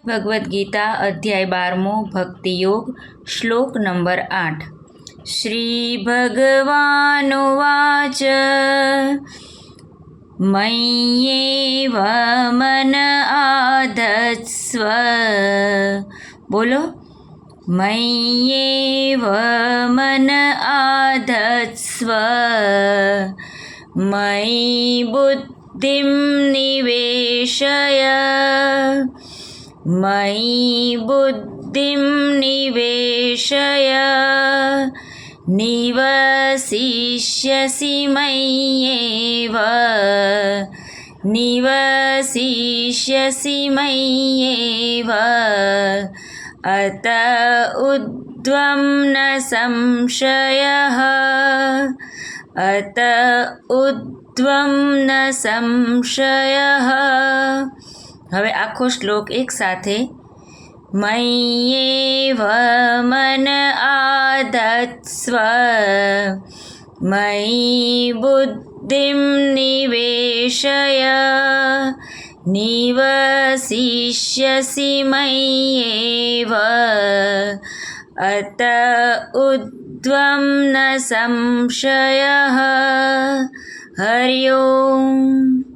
ભગવદ્ ગીતા અધ્યાય 12 ભક્તિ યોગ શ્લોક નંબર 8 શ્રી ભગવાનુવાચ મય્યેવ મન આધત્સ્વ બોલો મય્યેવ મન આધત્સ્વ મયી બુદ્ધિમ નિવેશય મયી બુદ્ધિમ નિવેશય નિવસિષ્યસि મય્યેવ નિવસિષ્યસि મય્યેવ અત ઉદ્ધ્વં ન સંશયઃ અત ઉદ્ધ્વં ન સંશયઃ। હવે આખો શ્લોક એક સાથે મય્યેવ મન આધત્સ્વ મયી બુદ્ધિમ નિવેશય નિવસિષ્યસિ મય્યેવ અત ઉદ્ધ્વં ન સંશયઃ। હરિ ઓમ।